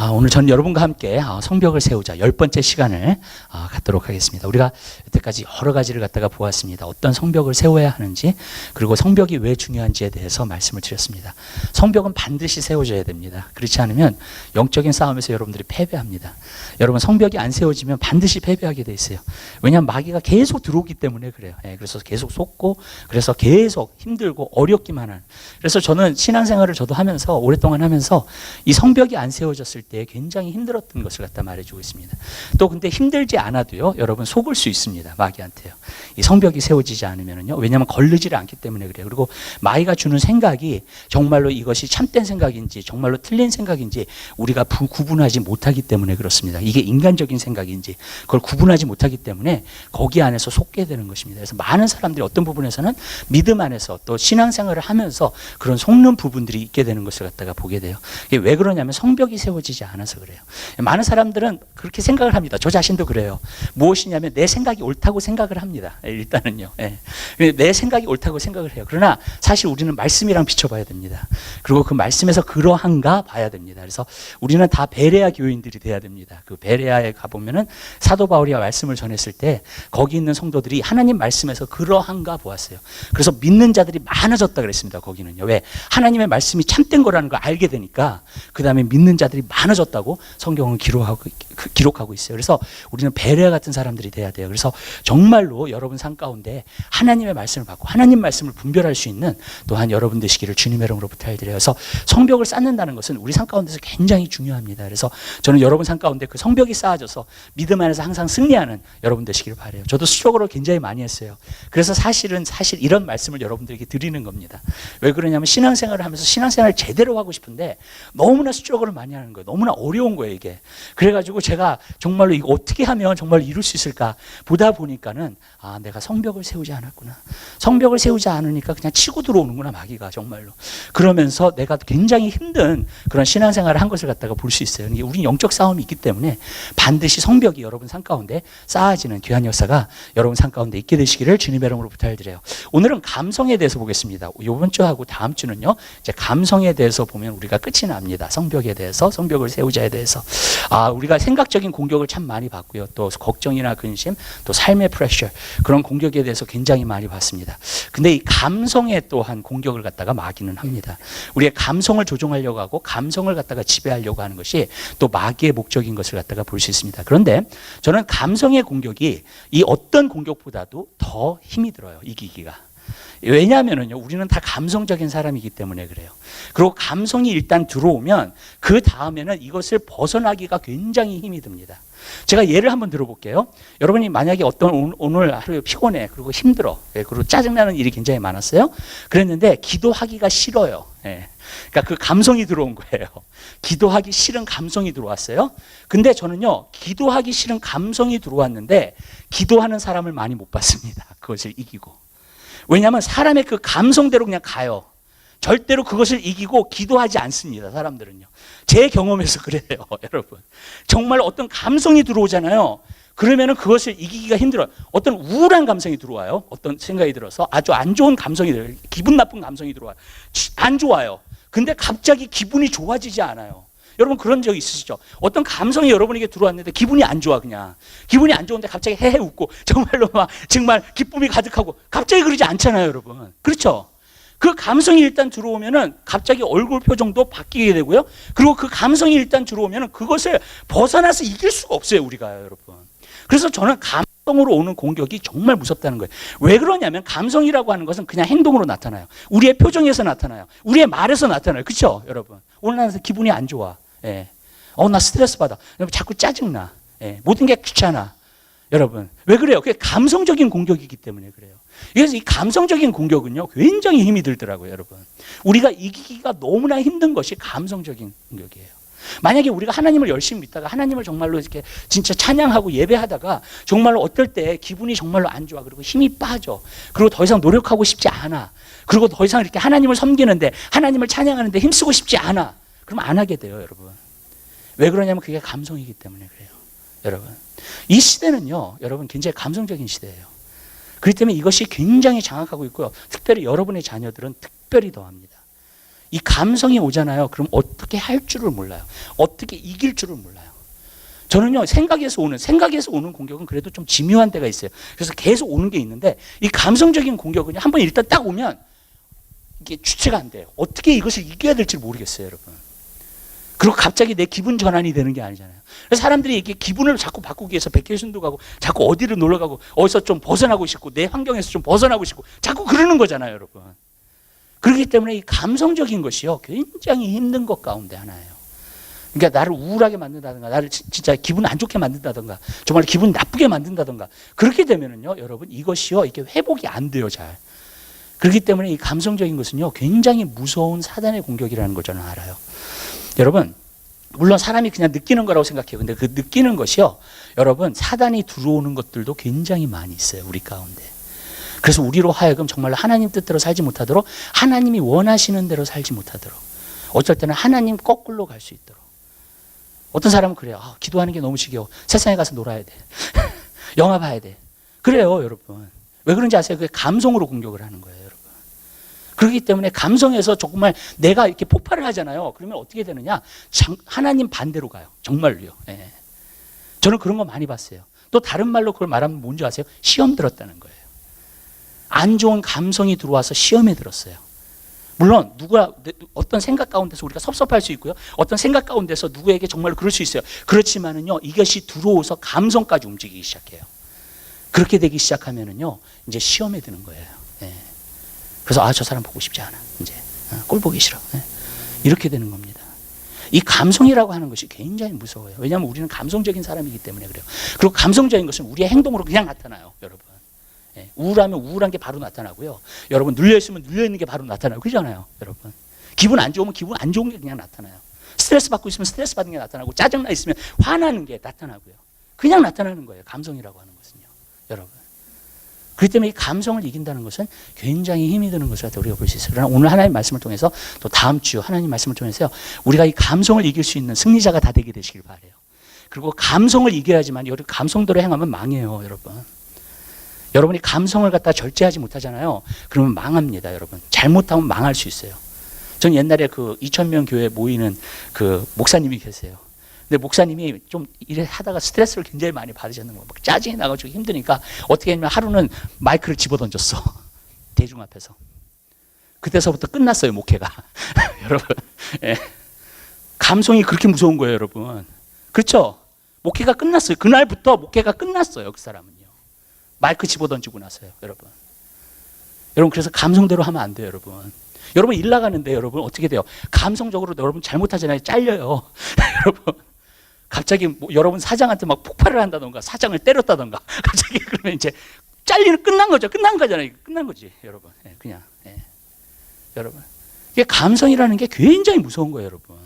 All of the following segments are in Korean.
오늘 전 여러분과 함께 성벽을 세우자 10번째 시간을 갖도록 하겠습니다. 우리가 여태까지 여러 가지를 갖다가 보았습니다. 어떤 성벽을 세워야 하는지, 그리고 성벽이 왜 중요한지에 대해서 말씀을 드렸습니다. 성벽은 반드시 세워져야 됩니다. 그렇지 않으면 영적인 싸움에서 여러분들이 패배합니다. 여러분, 성벽이 안 세워지면 반드시 패배하게 돼 있어요. 왜냐하면 마귀가 계속 들어오기 때문에 그래요. 그래서 계속 속고, 그래서 계속 힘들고 어렵기만 하는. 그래서 저는 신앙생활을 저도 하면서, 오랫동안 하면서 이 성벽이 안 세워졌을 때 굉장히 힘들었던 것을 갖다 말해주고 있습니다. 또 근데 힘들지 않아도요, 여러분 속을 수 있습니다. 마귀한테요. 이 성벽이 세워지지 않으면요. 왜냐하면 걸르지를 않기 때문에 그래요. 그리고 마귀가 주는 생각이 정말로 이것이 참된 생각인지 정말로 틀린 생각인지 우리가 구분하지 못하기 때문에 그렇습니다. 이게 인간적인 생각인지 그걸 구분하지 못하기 때문에 거기 안에서 속게 되는 것입니다. 그래서 많은 사람들이 어떤 부분에서는 믿음 안에서 또 신앙생활을 하면서 그런 속는 부분들이 있게 되는 것을 갖다가 보게 돼요. 이게 왜 그러냐면 성벽이 세워지지 않아서 그래요. 많은 사람들은 그렇게 생각을 합니다. 저 자신도 그래요. 무엇이냐면 내 생각이 옳다고 생각을 합니다. 일단은요. 내 생각이 옳다고 생각을 해요. 그러나 사실 우리는 말씀이랑 비춰봐야 됩니다. 그리고 그 말씀에서 그러한가 봐야 됩니다. 그래서 우리는 다 베레아 교인들이 돼야 됩니다. 그 베레아에 가보면은 사도 바울이 말씀을 전했을 때 거기 있는 성도들이 하나님 말씀에서 그러한가 보았어요. 그래서 믿는 자들이 많아졌다 그랬습니다. 거기는요. 왜? 하나님의 말씀이 참된 거라는 걸 알게 되니까 그 다음에 믿는 자들이 많아졌다고 성경은 기록하고 있어요. 그래서 우리는 베레아 같은 사람들이 돼야 돼요. 그래서 정말로 여러분 삶 가운데 하나님의 말씀을 받고 하나님 말씀을 분별할 수 있는 또한 여러분 되시기를 주님의 이름으로 부탁드려요. 그래서 성벽을 쌓는다는 것은 우리 삶 가운데서 굉장히 중요합니다. 그래서 저는 여러분 삶 가운데 그 성벽이 쌓아져서 믿음 안에서 항상 승리하는 여러분 되시기를 바라요. 저도 수적으로 굉장히 많이 했어요. 그래서 사실 이런 말씀을 여러분들에게 드리는 겁니다. 왜 그러냐면 신앙생활을 하면서 신앙생활을 제대로 하고 싶은데 너무나 수적으로 많이 하는 거예요. 너무나 어려운 거예요, 이게. 그래가지고 제가 정말로 이거 어떻게 하면 정말 이룰 수 있을까 보다 보니까는 내가 성벽을 세우지 않았구나. 성벽을 세우지 않으니까 그냥 치고 들어오는구나, 마귀가 정말로. 그러면서 내가 굉장히 힘든 그런 신앙생활을 한 것을 갖다가 볼 수 있어요. 우리 영적 싸움이 있기 때문에 반드시 성벽이 여러분 삶 가운데 쌓아지는 귀한 역사가 여러분 삶 가운데 있게 되시기를 주님의 이름으로 부탁드려요. 오늘은 감성에 대해서 보겠습니다. 이번 주하고 다음 주는요, 이제 감성에 대해서 보면 우리가 끝이 납니다. 성벽에 대해서, 성벽을 세우자에 대해서. 우리가 생각적인 공격을 참 많이 받고요. 또 걱정이나 근심, 또 삶의 프레셔, 그런 공격에 대해서 굉장히 많이 받습니다. 근데 이 감성에 또한 공격을 갖다가 마귀는 합니다. 우리의 감성을 조종하려고 하고 감성을 갖다가 지배하려고 하는 것이 또 마귀의 목적인 것을 갖다가 볼 수 있습니다. 그런데 저는 감성의 공격이 이 어떤 공격보다도 더 힘이 들어요, 이기기가. 왜냐하면요, 우리는 다 감성적인 사람이기 때문에 그래요. 그리고 감성이 일단 들어오면 그 다음에는 이것을 벗어나기가 굉장히 힘이 듭니다. 제가 예를 한번 들어볼게요. 여러분이 만약에 오늘 하루에 피곤해, 그리고 힘들어, 그리고 짜증나는 일이 굉장히 많았어요. 그랬는데 기도하기가 싫어요. 그러니까 그 감성이 들어온 거예요. 기도하기 싫은 감성이 들어왔어요. 근데 저는요, 기도하기 싫은 감성이 들어왔는데 기도하는 사람을 많이 못 봤습니다. 그것을 이기고. 왜냐하면 사람의 그 감성대로 그냥 가요. 절대로 그것을 이기고 기도하지 않습니다, 사람들은요. 제 경험에서 그래요, 여러분. 정말 어떤 감성이 들어오잖아요. 그러면은 그것을 이기기가 힘들어요. 어떤 우울한 감성이 들어와요. 어떤 생각이 들어서 아주 안 좋은 감성이 들어요. 기분 나쁜 감성이 들어와요. 안 좋아요. 근데 갑자기 기분이 좋아지지 않아요. 여러분 그런 적 있으시죠? 어떤 감성이 여러분에게 들어왔는데 기분이 안 좋아, 그냥. 기분이 안 좋은데 갑자기 헤헤 웃고 정말로 막 정말 기쁨이 가득하고 갑자기 그러지 않잖아요, 여러분. 그렇죠? 그 감성이 일단 들어오면은 갑자기 얼굴 표정도 바뀌게 되고요. 그리고 그 감성이 일단 들어오면은 그것을 벗어나서 이길 수가 없어요, 우리가, 여러분. 그래서 저는 감성으로 오는 공격이 정말 무섭다는 거예요. 왜 그러냐면 감성이라고 하는 것은 그냥 행동으로 나타나요. 우리의 표정에서 나타나요. 우리의 말에서 나타나요. 그렇죠, 여러분? 오늘 나는 기분이 안 좋아. 나 스트레스 받아. 자꾸 짜증나. 모든 게 귀찮아. 여러분, 왜 그래요? 그게 감성적인 공격이기 때문에 그래요. 그래서 이 감성적인 공격은요, 굉장히 힘이 들더라고요, 여러분. 우리가 이기기가 너무나 힘든 것이 감성적인 공격이에요. 만약에 우리가 하나님을 열심히 믿다가 하나님을 정말로 이렇게 진짜 찬양하고 예배하다가 정말로 어떨 때 기분이 정말로 안 좋아. 그리고 힘이 빠져. 그리고 더 이상 노력하고 싶지 않아. 그리고 더 이상 이렇게 하나님을 섬기는데, 하나님을 찬양하는데 힘쓰고 싶지 않아. 그럼 안 하게 돼요, 여러분. 왜 그러냐면 그게 감성이기 때문에 그래요, 여러분. 이 시대는요, 여러분 굉장히 감성적인 시대예요. 그렇기 때문에 이것이 굉장히 장악하고 있고요. 특별히 여러분의 자녀들은 특별히 더합니다. 이 감성이 오잖아요. 그럼 어떻게 할 줄을 몰라요. 어떻게 이길 줄을 몰라요. 저는요, 생각에서 오는 공격은 그래도 좀 지묘한 데가 있어요. 그래서 계속 오는 게 있는데, 이 감성적인 공격은 한번 일단 딱 오면 이게 주체가 안 돼요. 어떻게 이것을 이겨야 될지 모르겠어요, 여러분. 그리고 갑자기 내 기분 전환이 되는 게 아니잖아요. 그래서 사람들이 이게 기분을 자꾸 바꾸기 위해서 베케이션도 가고, 자꾸 어디를 놀러 가고, 어디서 좀 벗어나고 싶고, 내 환경에서 좀 벗어나고 싶고, 자꾸 그러는 거잖아요, 여러분. 그렇기 때문에 이 감성적인 것이요, 굉장히 힘든 것 가운데 하나예요. 그러니까 나를 우울하게 만든다든가, 나를 진짜 기분 안 좋게 만든다든가, 정말 기분 나쁘게 만든다든가, 그렇게 되면은요, 여러분, 이것이요, 이게 회복이 안 돼요, 잘. 그렇기 때문에 이 감성적인 것은요, 굉장히 무서운 사단의 공격이라는 걸 저는 알아요. 여러분, 물론 사람이 그냥 느끼는 거라고 생각해요. 근데 그 느끼는 것이요, 여러분, 사단이 들어오는 것들도 굉장히 많이 있어요, 우리 가운데. 그래서 우리로 하여금 정말로 하나님 뜻대로 살지 못하도록, 하나님이 원하시는 대로 살지 못하도록, 어쩔 때는 하나님 거꾸로 갈 수 있도록. 어떤 사람은 그래요. 기도하는 게 너무 지겨워. 세상에 가서 놀아야 돼. 영화 봐야 돼. 그래요, 여러분. 왜 그런지 아세요? 그게 감성으로 공격을 하는 거예요, 여러분. 그렇기 때문에 감성에서 정말 내가 이렇게 폭발을 하잖아요. 그러면 어떻게 되느냐? 하나님 반대로 가요. 정말로요. 예. 저는 그런 거 많이 봤어요. 또 다른 말로 그걸 말하면 뭔지 아세요? 시험 들었다는 거예요. 안 좋은 감성이 들어와서 시험에 들었어요. 물론 어떤 생각 가운데서 우리가 섭섭할 수 있고요. 어떤 생각 가운데서 누구에게 정말로 그럴 수 있어요. 그렇지만은요, 이것이 들어오서 감성까지 움직이기 시작해요. 그렇게 되기 시작하면은요, 이제 시험에 드는 거예요. 예. 그래서 저 사람 보고 싶지 않아. 이제 꼴 보기 싫어. 예. 이렇게 되는 겁니다. 이 감성이라고 하는 것이 굉장히 무서워요. 왜냐하면 우리는 감성적인 사람이기 때문에 그래요. 그리고 감성적인 것은 우리의 행동으로 그냥 나타나요, 여러분. 예. 우울하면 우울한 게 바로 나타나고요. 여러분, 눌려있으면 눌려있는 게 바로 나타나요. 그러잖아요, 여러분. 기분 안 좋으면 기분 안 좋은 게 그냥 나타나요. 스트레스 받고 있으면 스트레스 받는 게 나타나고, 짜증나 있으면 화나는 게 나타나고요. 그냥 나타나는 거예요, 감성이라고 하는 것은요, 여러분. 그렇기 때문에 이 감성을 이긴다는 것은 굉장히 힘이 드는 것을 우리가 볼 수 있어요. 그러나 오늘 하나님 말씀을 통해서, 또 다음 주 하나님 말씀을 통해서요, 우리가 이 감성을 이길 수 있는 승리자가 다 되게 되시길 바라요. 그리고 감성을 이겨야지만, 여러분, 감성대로 행하면 망해요, 여러분. 여러분이 감성을 갖다 절제하지 못하잖아요. 그러면 망합니다, 여러분. 잘못하면 망할 수 있어요. 전 옛날에 그 2,000명 교회 모이는 그 목사님이 계세요. 근데 목사님이 좀 일을 하다가 스트레스를 굉장히 많이 받으셨는 거예요. 막 짜증이 나가지고 힘드니까 어떻게 했냐면 하루는 마이크를 집어던졌어. 대중 앞에서. 그때서부터 끝났어요, 목회가. 여러분. 예. 감성이 그렇게 무서운 거예요, 여러분. 그렇죠? 목회가 끝났어요. 그날부터 목회가 끝났어요, 그 사람은요. 마이크 집어던지고 나서요, 여러분. 여러분, 그래서 감성대로 하면 안 돼요, 여러분. 여러분 일 나가는데 여러분 어떻게 돼요? 감성적으로 여러분 잘못하잖아요. 잘려요. 여러분. 갑자기 여러분 사장한테 막 폭발을 한다던가, 사장을 때렸다던가, 갑자기 그러면 이제 끝난 거죠. 끝난 거잖아요. 끝난 거지, 여러분. 예, 그냥. 예. 여러분. 이게 감성이라는 게 굉장히 무서운 거예요, 여러분.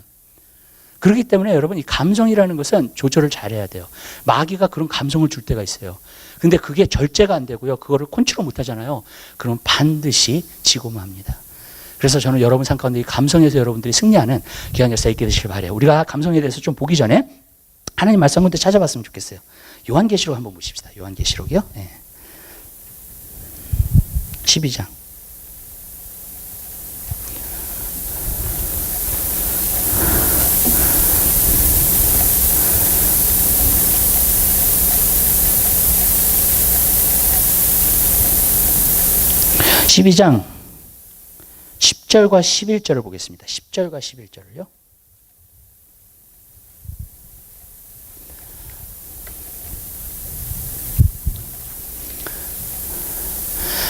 그렇기 때문에 여러분, 이 감성이라는 것은 조절을 잘해야 돼요. 마귀가 그런 감성을 줄 때가 있어요. 근데 그게 절제가 안 되고요. 그거를 컨트롤 못 하잖아요. 그럼 반드시 지고 맙니다. 그래서 저는 여러분 삶 가운데 이 감성에서 여러분들이 승리하는 귀한 역사 있게 되시길 바라요. 우리가 감성에 대해서 좀 보기 전에 하나님 말씀 한번 찾아봤으면 좋겠어요. 요한계시록 한번 보십시다. 요한계시록이요. 네. 12장. (12장) 10절과 11절을 보겠습니다. 10절과 11절을요.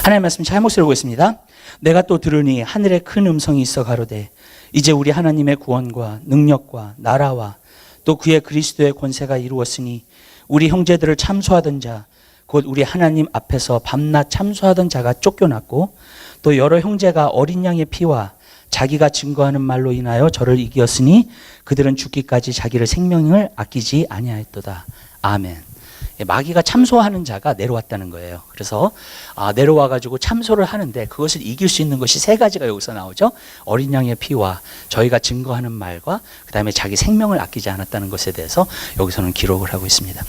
하나님 말씀 잘 목소리로 보겠습니다. 내가 또 들으니 하늘에 큰 음성이 있어 가로되 이제 우리 하나님의 구원과 능력과 나라와 또 그의 그리스도의 권세가 이루었으니 우리 형제들을 참소하던 자 곧 우리 하나님 앞에서 밤낮 참소하던 자가 쫓겨났고 또 여러 형제가 어린 양의 피와 자기가 증거하는 말로 인하여 저를 이겼으니 그들은 죽기까지 자기를 생명을 아끼지 아니하였도다. 아멘. 마귀가 참소하는 자가 내려왔다는 거예요. 그래서 내려와가지고 참소를 하는데 그것을 이길 수 있는 것이 세 가지가 여기서 나오죠. 어린 양의 피와 저희가 증거하는 말과 그 다음에 자기 생명을 아끼지 않았다는 것에 대해서 여기서는 기록을 하고 있습니다.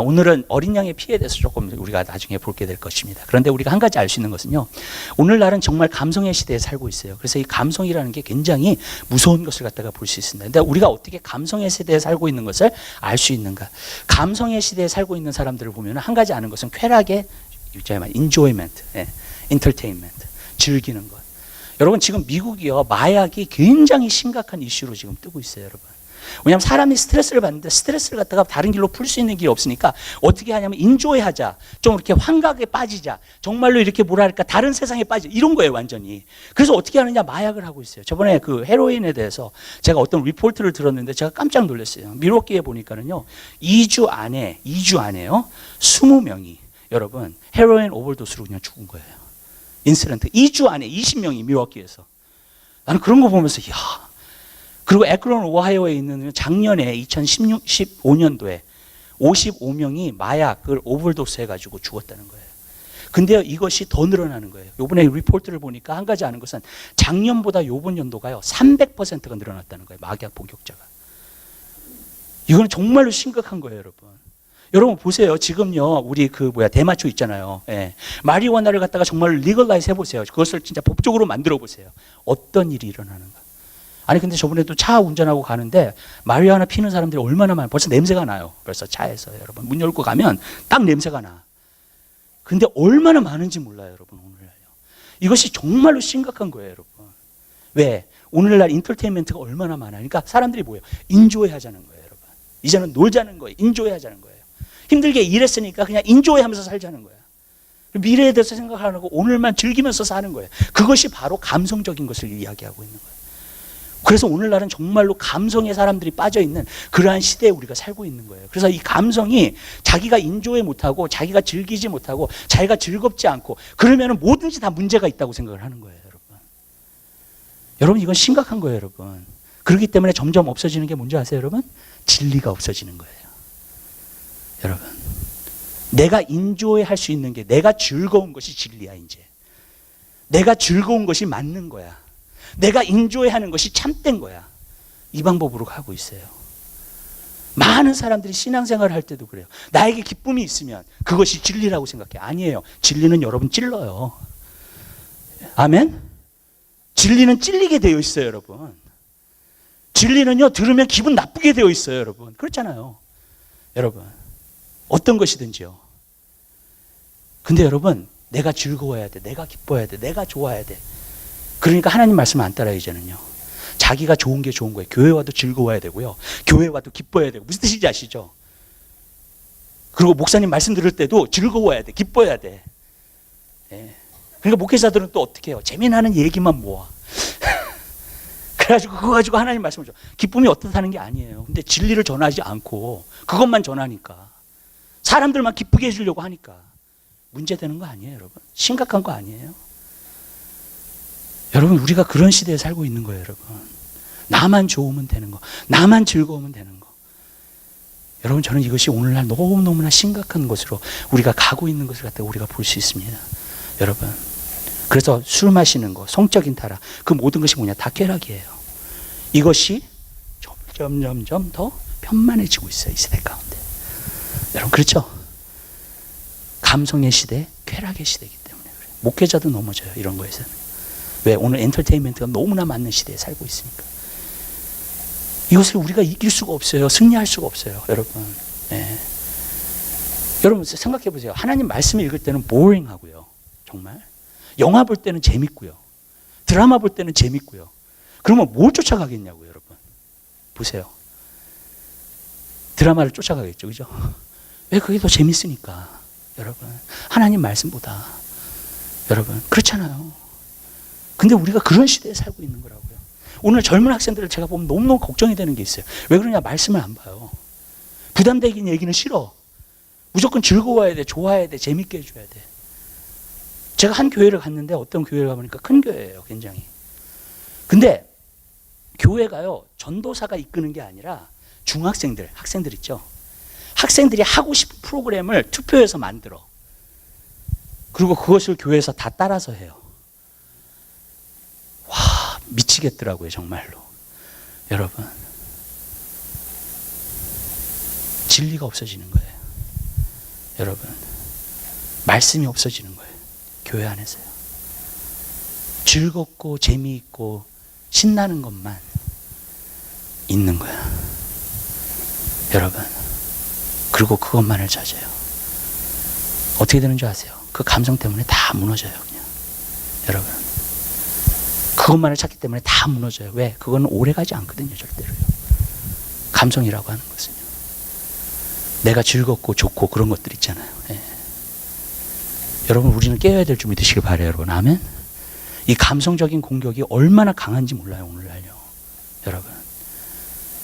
오늘은 어린 양의 피에 대해서 조금 우리가 나중에 볼게 될 것입니다. 그런데 우리가 한 가지 알 수 있는 것은요. 오늘날은 정말 감성의 시대에 살고 있어요. 그래서 이 감성이라는 게 굉장히 무서운 것을 갖다가 볼 수 있습니다. 근데 우리가 어떻게 감성의 시대에 살고 있는 것을 알 수 있는가? 감성의 시대에 살고 있는 사람들을 보면 한 가지 아는 것은 쾌락의 enjoyment, entertainment, 즐기는 것. 여러분 지금 미국이요 마약이 굉장히 심각한 이슈로 지금 뜨고 있어요, 여러분. 왜냐하면 사람이 스트레스를 받는데 스트레스를 갖다가 다른 길로 풀 수 있는 길이 없으니까 어떻게 하냐면 인조해하자, 좀 이렇게 환각에 빠지자, 정말로 이렇게 뭐랄까 다른 세상에 빠지자 이런 거예요 완전히. 그래서 어떻게 하느냐 마약을 하고 있어요. 저번에 그 헤로인에 대해서 제가 어떤 리포트를 들었는데 제가 깜짝 놀랐어요. 밀워키에 보니까는요 2주 안에요 20명이 여러분 헤로인 오버도스로 그냥 죽은 거예요. 인시던트 2주 안에 20명이 밀워키에서. 나는 그런 거 보면서 야. 그리고 에크론 오하이오에 있는 작년에 2015년도에 55명이 마약을 오버도스 해가지고 죽었다는 거예요. 근데 이것이 더 늘어나는 거예요. 이번에 리포트를 보니까 한 가지 아는 것은 작년보다 이번 연도가요 300%가 늘어났다는 거예요. 마약 복용자가. 이건 정말로 심각한 거예요, 여러분. 여러분 보세요. 지금요 우리 대마초 있잖아요. 마리화나를 갖다가 정말 리걸라이즈 해보세요. 그것을 진짜 법적으로 만들어 보세요. 어떤 일이 일어나는가? 아니 근데 저번에도 차 운전하고 가는데 마리화나 피는 사람들이 얼마나 많아요. 벌써 냄새가 나요. 벌써 차에서 여러분 문 열고 가면 딱 냄새가 나. 근데 얼마나 많은지 몰라요, 여러분 오늘날요. 이것이 정말로 심각한 거예요, 여러분. 왜? 오늘날 인터테인먼트가 얼마나 많아요. 그러니까 사람들이 뭐예요? 인조해 하자는 거예요, 여러분. 이제는 놀자는 거예요. 인조해 하자는 거예요. 힘들게 일했으니까 그냥 인조해 하면서 살자는 거예요. 미래에 대해서 생각 안 하고 오늘만 즐기면서 사는 거예요. 그것이 바로 감성적인 것을 이야기하고 있는 거예요. 그래서 오늘날은 정말로 감성의 사람들이 빠져있는 그러한 시대에 우리가 살고 있는 거예요. 그래서 이 감성이 자기가 인조해 못하고 자기가 즐기지 못하고 자기가 즐겁지 않고 그러면 뭐든지 다 문제가 있다고 생각을 하는 거예요, 여러분. 여러분 이건 심각한 거예요, 여러분. 그렇기 때문에 점점 없어지는 게 뭔지 아세요, 여러분? 진리가 없어지는 거예요. 여러분 내가 인조해 할 수 있는 게 내가 즐거운 것이 진리야. 이제 내가 즐거운 것이 맞는 거야. 내가 인조해하는 것이 참된 거야. 이 방법으로 가고 있어요. 많은 사람들이 신앙생활을 할 때도 그래요. 나에게 기쁨이 있으면 그것이 진리라고 생각해. 아니에요. 진리는 여러분 찔러요. 아멘? 진리는 찔리게 되어 있어요, 여러분. 진리는요 들으면 기분 나쁘게 되어 있어요, 여러분. 그렇잖아요. 여러분 어떤 것이든지요. 근데 여러분 내가 즐거워야 돼. 내가 기뻐야 돼. 내가 좋아야 돼. 그러니까 하나님 말씀을 안 따라요, 이제는요. 자기가 좋은 게 좋은 거예요. 교회 와도 즐거워야 되고요. 교회 와도 기뻐야 되고. 무슨 뜻인지 아시죠? 그리고 목사님 말씀 들을 때도 즐거워야 돼. 기뻐야 돼. 그러니까 목회자들은 또 어떻게 해요? 재미나는 얘기만 모아. 그래가지고 그거 가지고 하나님 말씀을 줘. 기쁨이 어떻다는 게 아니에요. 근데 진리를 전하지 않고 그것만 전하니까. 사람들만 기쁘게 해주려고 하니까. 문제되는 거 아니에요, 여러분? 심각한 거 아니에요? 여러분 우리가 그런 시대에 살고 있는 거예요, 여러분. 나만 좋으면 되는 거. 나만 즐거우면 되는 거. 여러분 저는 이것이 오늘날 너무너무나 심각한 것으로 우리가 가고 있는 것을 갖다가 우리가 볼 수 있습니다. 여러분 그래서 술 마시는 거, 성적인 타락 그 모든 것이 뭐냐? 다 쾌락이에요. 이것이 점점 더 편만해지고 있어요, 이 시대 가운데. 여러분 그렇죠? 감성의 시대, 쾌락의 시대이기 때문에 그래요. 목회자도 넘어져요, 이런 거에서는. 왜? 오늘 엔터테인먼트가 너무나 많은 시대에 살고 있으니까. 이것을 우리가 이길 수가 없어요. 승리할 수가 없어요, 여러분. 여러분 생각해 보세요. 하나님 말씀 읽을 때는 보링하고요. 정말. 영화 볼 때는 재밌고요. 드라마 볼 때는 재밌고요. 그러면 뭘 쫓아가겠냐고요, 여러분. 보세요. 드라마를 쫓아가겠죠, 그죠? 왜? 그게 더 재밌으니까. 여러분 하나님 말씀보다. 여러분 그렇잖아요. 근데 우리가 그런 시대에 살고 있는 거라고요. 오늘 젊은 학생들을 제가 보면 너무너무 걱정이 되는 게 있어요. 왜 그러냐? 말씀을 안 봐요. 부담되긴 얘기는 싫어. 무조건 즐거워야 돼. 좋아야 돼. 재밌게 해줘야 돼. 제가 한 교회를 갔는데 어떤 교회를 가보니까 큰 교회예요. 굉장히. 근데 교회가요 전도사가 이끄는 게 아니라 중학생들, 학생들 있죠. 학생들이 하고 싶은 프로그램을 투표해서 만들어. 그리고 그것을 교회에서 다 따라서 해요. 와, 미치겠더라고요, 정말로. 여러분, 진리가 없어지는 거예요. 여러분, 말씀이 없어지는 거예요. 교회 안에서요. 즐겁고 재미있고 신나는 것만 있는 거야. 여러분, 그리고 그것만을 찾아요. 어떻게 되는 줄 아세요? 그 감성 때문에 다 무너져요, 그냥. 여러분, 그것만을 찾기 때문에 다 무너져요. 왜? 그건 오래가지 않거든요, 절대로요. 감성이라고 하는 것은요. 내가 즐겁고 좋고 그런 것들 있잖아요. 예. 여러분, 우리는 깨어야 될 줄 믿으시길 바라요, 여러분. 아멘? 이 감성적인 공격이 얼마나 강한지 몰라요, 오늘날요. 여러분.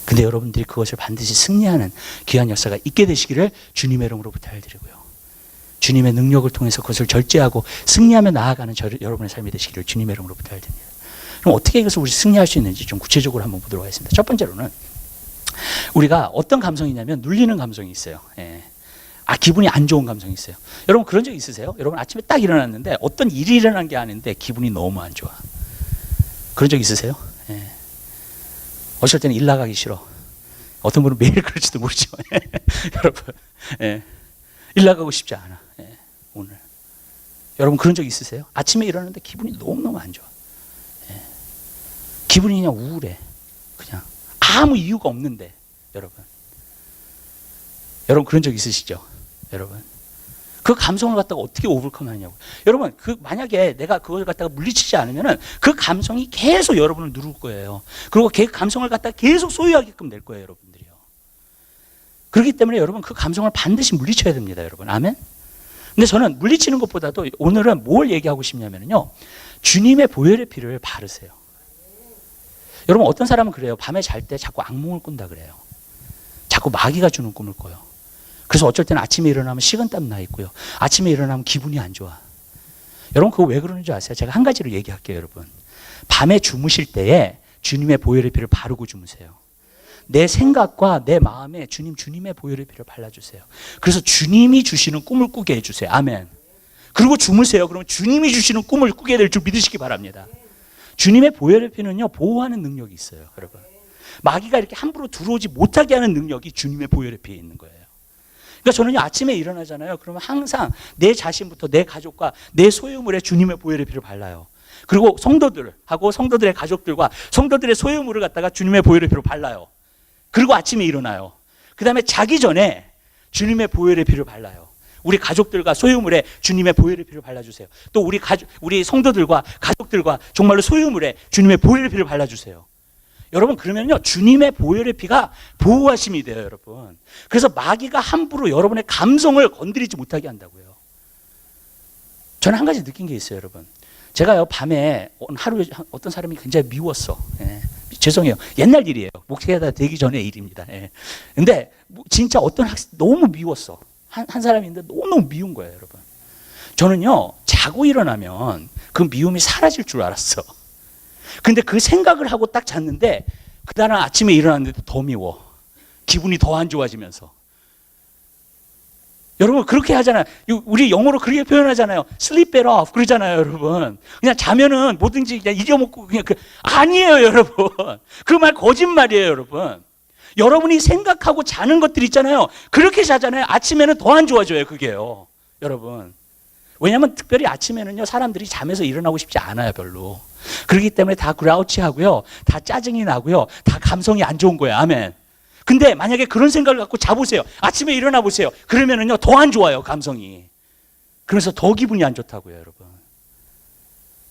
근데 여러분들이 그것을 반드시 승리하는 귀한 역사가 있게 되시기를 주님의 이름으로 부탁드리고요. 주님의 능력을 통해서 그것을 절제하고 승리하며 나아가는 여러분의 삶이 되시기를 주님의 이름으로 부탁드립니다. 그럼 어떻게 이것을 우리 승리할 수 있는지 좀 구체적으로 한번 보도록 하겠습니다. 첫 번째로는 우리가 어떤 감성이냐면 눌리는 감성이 있어요. 예. 기분이 안 좋은 감성이 있어요. 여러분 그런 적 있으세요? 여러분 아침에 딱 일어났는데 어떤 일이 일어난 게 아닌데 기분이 너무 안 좋아. 그런 적 있으세요? 예. 어쩔 때는 일 나가기 싫어. 어떤 분은 매일 그럴지도 모르지만 여러분, 예. 일 나가고 싶지 않아. 예. 오늘 여러분 그런 적 있으세요? 아침에 일어났는데 기분이 너무너무 안 좋아. 예. 기분이 그냥 우울해. 그냥 아무 이유가 없는데. 여러분 그런 적 있으시죠? 여러분 그 감성을 갖다가 어떻게 오버컴하냐고. 여러분 만약에 내가 그걸 갖다가 물리치지 않으면은 그 감성이 계속 여러분을 누를 거예요. 그리고 그 감성을 갖다가 계속 소유하게끔 될 거예요, 여러분들이요. 그렇기 때문에 여러분 그 감성을 반드시 물리쳐야 됩니다, 여러분. 아멘. 근데 저는 물리치는 것보다도 오늘은 뭘 얘기하고 싶냐면요, 주님의 보혈의 피를 바르세요. 여러분 어떤 사람은 그래요. 밤에 잘 때 자꾸 악몽을 꾼다 그래요. 자꾸 마귀가 주는 꿈을 꿔요. 그래서 어쩔 때는 아침에 일어나면 식은땀 나 있고요. 아침에 일어나면 기분이 안 좋아. 여러분 그거 왜 그러는 줄 아세요? 제가 한 가지로 얘기할게요, 여러분. 밤에 주무실 때에 주님의 보혈의 피를 바르고 주무세요. 내 생각과 내 마음에 주님의 보혈의 피를 발라주세요. 그래서 주님이 주시는 꿈을 꾸게 해주세요. 아멘. 그리고 주무세요. 그러면 주님이 주시는 꿈을 꾸게 될 줄 믿으시기 바랍니다. 주님의 보혈의 피는요, 보호하는 능력이 있어요, 여러분. 마귀가 이렇게 함부로 들어오지 못하게 하는 능력이 주님의 보혈의 피에 있는 거예요. 그러니까 저는요, 아침에 일어나잖아요. 그러면 항상 내 자신부터 내 가족과 내 소유물에 주님의 보혈의 피를 발라요. 그리고 성도들하고 성도들의 가족들과 성도들의 소유물을 갖다가 주님의 보혈의 피로 발라요. 그리고 아침에 일어나요. 그 다음에 자기 전에 주님의 보혈의 피를 발라요. 우리 가족들과 소유물에 주님의 보혈의 피를 발라주세요. 또 우리 성도들과 가족들과 정말로 소유물에 주님의 보혈의 피를 발라주세요. 여러분 그러면요, 주님의 보혈의 피가 보호하심이 돼요, 여러분. 그래서 마귀가 함부로 여러분의 감성을 건드리지 못하게 한다고요. 저는 한 가지 느낀 게 있어요, 여러분. 제가요, 밤에 하루에 어떤 사람이 굉장히 미웠어. 예. 죄송해요. 옛날 일이에요. 목회가 되기 전의 일입니다. 예. 근데 진짜 어떤 학생 너무 미웠어. 한 사람인데 너무 미운 거예요, 여러분. 저는요, 자고 일어나면 그 미움이 사라질 줄 알았어. 근데 그 생각을 하고 딱 잤는데 그다음 아침에 일어났는데 더 미워. 기분이 더 안 좋아지면서. 여러분 그렇게 하잖아요. 우리 영어로 그렇게 표현하잖아요. Sleep it off 그러잖아요, 여러분. 그냥 자면은 뭐든지 그냥 잊어먹고 그냥 아니에요, 여러분. 그 말 거짓말이에요, 여러분. 여러분이 생각하고 자는 것들 있잖아요. 그렇게 자잖아요. 아침에는 더 안 좋아져요, 그게요, 여러분. 왜냐하면 특별히 아침에는요, 사람들이 잠에서 일어나고 싶지 않아요, 별로. 그렇기 때문에 다 그라우치하고요, 다 짜증이 나고요, 다 감성이 안 좋은 거예요. 아멘. 근데 만약에 그런 생각을 갖고 자보세요. 아침에 일어나 보세요. 그러면은요, 더 안 좋아요, 감성이. 그래서 더 기분이 안 좋다고요, 여러분.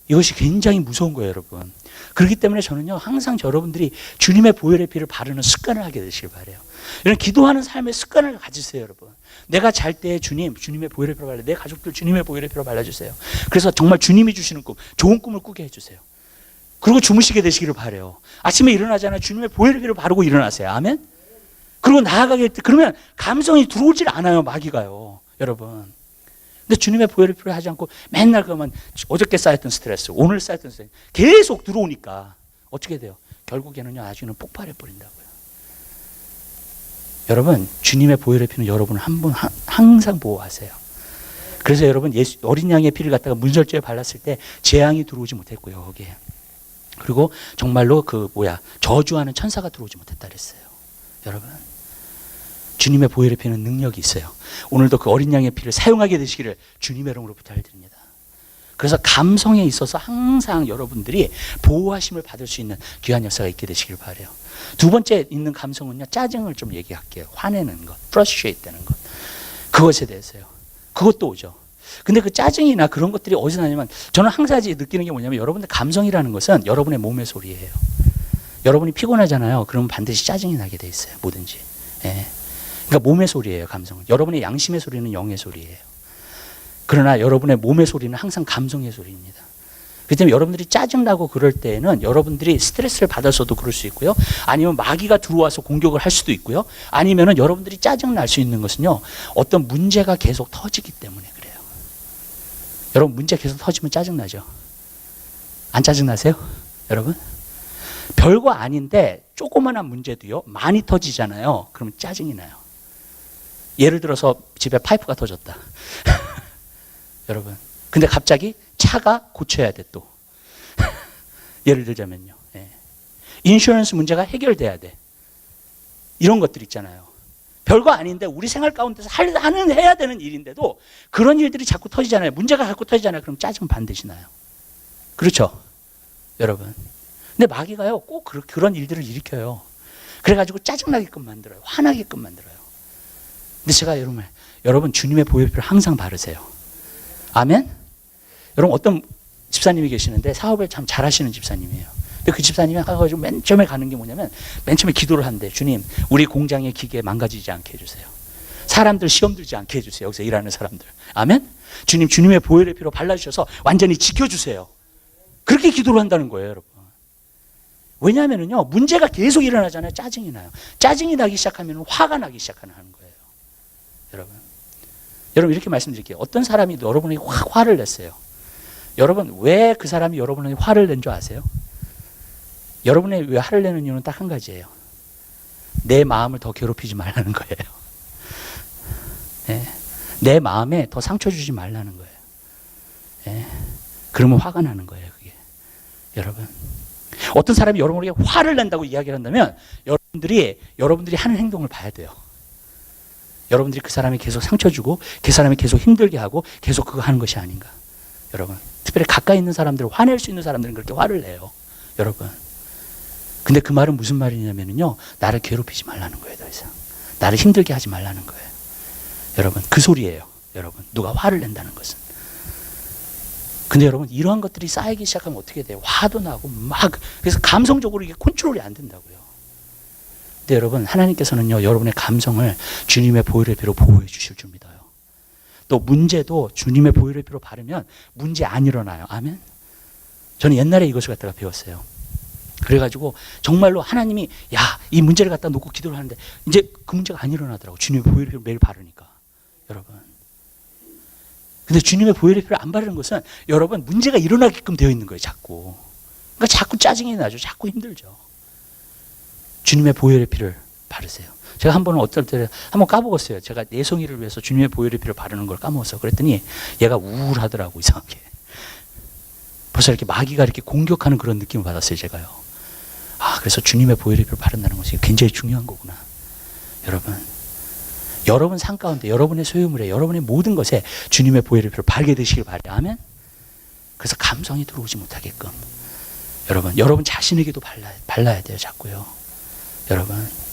이것이 굉장히 무서운 거예요, 여러분. 그렇기 때문에 저는요, 항상 여러분들이 주님의 보혈의 피를 바르는 습관을 하게 되시길 바라요. 이런 기도하는 삶의 습관을 가지세요, 여러분. 내가 잘 때 주님의 보혈의 피로 발라, 내 가족들 주님의 보혈의 피로 발라주세요. 그래서 정말 주님이 주시는 꿈, 좋은 꿈을 꾸게 해주세요. 그리고 주무시게 되시기를 바라요. 아침에 일어나잖아요. 주님의 보혈의 피로 바르고 일어나세요. 아멘. 그리고 나아가게 때 그러면 감성이 들어오질 않아요, 마귀가요, 여러분. 근데 주님의 보혈의 피로 하지 않고 맨날 그러면 어저께 쌓였던 스트레스, 오늘 쌓였던 스트레스 계속 들어오니까 어떻게 돼요? 결국에는요, 나중에는 폭발해 버린다고요. 여러분, 주님의 보혈의 피는 여러분을 항상 보호하세요. 그래서 여러분, 어린 양의 피를 갖다가 문설주에 발랐을 때 재앙이 들어오지 못했고요, 거기에. 그리고 정말로 저주하는 천사가 들어오지 못했다 그랬어요. 여러분, 주님의 보혈의 피는 능력이 있어요. 오늘도 그 어린 양의 피를 사용하게 되시기를 주님의 이름으로 부탁드립니다. 그래서 감성에 있어서 항상 여러분들이 보호하심을 받을 수 있는 귀한 역사가 있게 되시길 바라요. 두 번째 있는 감성은요, 짜증을 좀 얘기할게요. 화내는 것, frustrate 되는 것. 그것에 대해서요. 그것도 오죠. 근데 그 짜증이나 그런 것들이 어디서 나냐면, 저는 항상 느끼는 게 뭐냐면, 여러분들 감성이라는 것은 여러분의 몸의 소리예요. 여러분이 피곤하잖아요. 그러면 반드시 짜증이 나게 돼 있어요. 뭐든지. 예. 그러니까 몸의 소리예요, 감성은. 여러분의 양심의 소리는 영의 소리예요. 그러나 여러분의 몸의 소리는 항상 감성의 소리입니다. 그렇기 때문에 여러분들이 짜증나고 그럴 때에는 여러분들이 스트레스를 받아서도 그럴 수 있고요. 아니면 마귀가 들어와서 공격을 할 수도 있고요. 아니면은 여러분들이 짜증날 수 있는 것은요, 어떤 문제가 계속 터지기 때문에 그래요. 여러분, 문제 계속 터지면 짜증나죠? 안 짜증나세요? 여러분? 별거 아닌데 조그마한 문제도요, 많이 터지잖아요. 그러면 짜증이 나요. 예를 들어서 집에 파이프가 터졌다. 여러분, 근데 갑자기 차가 고쳐야 돼 또. 예를 들자면요. 예. 인슈런스 문제가 해결돼야 돼. 이런 것들 있잖아요. 별거 아닌데 우리 생활 가운데서 해야 되는 일인데도 그런 일들이 자꾸 터지잖아요. 문제가 자꾸 터지잖아요. 그럼 짜증 반드시 나요. 그렇죠? 여러분. 근데 마귀가요, 꼭 그런 일들을 일으켜요. 그래가지고 짜증나게끔 만들어요. 화나게끔 만들어요. 근데 제가 여러분 주님의 보혈 피를 항상 바르세요. 아멘? 여러분, 어떤 집사님이 계시는데 사업을 참 잘하시는 집사님이에요. 근데 그 집사님이 가가지고 맨 처음에 가는 게 뭐냐면, 맨 처음에 기도를 하는데, 주님, 우리 공장의 기계 망가지지 않게 해주세요. 사람들 시험 들지 않게 해주세요. 여기서 일하는 사람들. 아멘? 주님, 주님의 보혈의 피로 발라주셔서 완전히 지켜주세요. 그렇게 기도를 한다는 거예요, 여러분. 왜냐하면요, 문제가 계속 일어나잖아요. 짜증이 나요. 짜증이 나기 시작하면 화가 나기 시작하는 거예요. 여러분, 이렇게 말씀드릴게요. 어떤 사람이 여러분에게 화를 냈어요. 여러분, 왜 그 사람이 여러분에게 화를 낸 줄 아세요? 여러분이 왜 화를 내는 이유는 딱 한 가지예요. 내 마음을 더 괴롭히지 말라는 거예요. 네. 내 마음에 더 상처 주지 말라는 거예요. 네. 그러면 화가 나는 거예요, 그게. 여러분. 어떤 사람이 여러분에게 화를 낸다고 이야기를 한다면, 여러분들이 하는 행동을 봐야 돼요. 여러분들이 그 사람이 계속 상처 주고, 그 사람이 계속 힘들게 하고, 계속 그거 하는 것이 아닌가. 여러분. 특별히 가까이 있는 사람들을 화낼 수 있는 사람들은 그렇게 화를 내요. 여러분. 근데 그 말은 무슨 말이냐면요, 나를 괴롭히지 말라는 거예요, 더 이상. 나를 힘들게 하지 말라는 거예요. 여러분, 그 소리예요. 여러분, 누가 화를 낸다는 것은. 근데 여러분, 이러한 것들이 쌓이기 시작하면 어떻게 돼요? 화도 나고 그래서 감성적으로 이게 컨트롤이 안 된다고요. 근데 여러분, 하나님께서는요, 여러분의 감성을 주님의 보혈의 피로 보호해 주실 줄 믿어요. 또 문제도 주님의 보혈의 피로 바르면 문제 안 일어나요. 아멘? 저는 옛날에 이것을 갖다가 배웠어요. 그래가지고 정말로 하나님이 이 문제를 갖다 놓고 기도를 하는데 이제 그 문제가 안 일어나더라고. 주님의 보혈의 피를 매일 바르니까. 여러분. 근데 주님의 보혈의 피를 안 바르는 것은 여러분 문제가 일어나게끔 되어 있는 거예요. 자꾸. 그러니까 자꾸 짜증이 나죠. 자꾸 힘들죠. 주님의 보혈의 피를 바르세요. 제가 한 번은 어떨 때 한번 까먹었어요. 제가 내성이를 위해서 주님의 보혈의 피를 바르는 걸 까먹었어. 그랬더니 얘가 우울하더라고, 이상하게. 벌써 이렇게 마귀가 이렇게 공격하는 그런 느낌을 받았어요, 제가요. 그래서 주님의 보혈의 피를 바른다는 것이 굉장히 중요한 거구나. 여러분 삶 가운데, 여러분의 소유물에, 여러분의 모든 것에 주님의 보혈의 피를 바르게 되시길 바라요. 아멘? 그래서 감성이 들어오지 못하게끔. 여러분 자신에게도 발라야 돼요, 자꾸요. 여러분.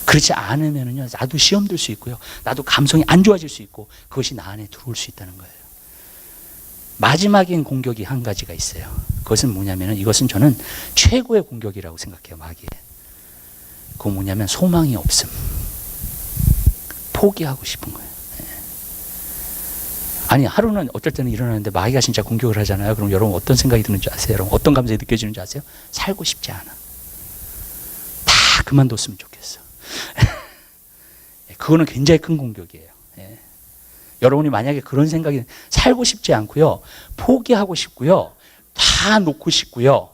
그렇지 않으면요, 나도 시험 들 수 있고요. 나도 감성이 안 좋아질 수 있고, 그것이 나 안에 들어올 수 있다는 거예요. 마지막인 공격이 한 가지가 있어요. 그것은 뭐냐면, 이것은 저는 최고의 공격이라고 생각해요, 마귀의. 그건 뭐냐면, 소망이 없음. 포기하고 싶은 거예요. 아니, 하루는 어쩔 때는 일어나는데 마귀가 진짜 공격을 하잖아요. 그럼 여러분 어떤 생각이 드는지 아세요? 여러분 어떤 감정이 느껴지는지 아세요? 살고 싶지 않아. 다 그만뒀으면 좋겠어. 그거는 굉장히 큰 공격이에요. 예. 여러분이 만약에 그런 생각이, 살고 싶지 않고요, 포기하고 싶고요, 다 놓고 싶고요,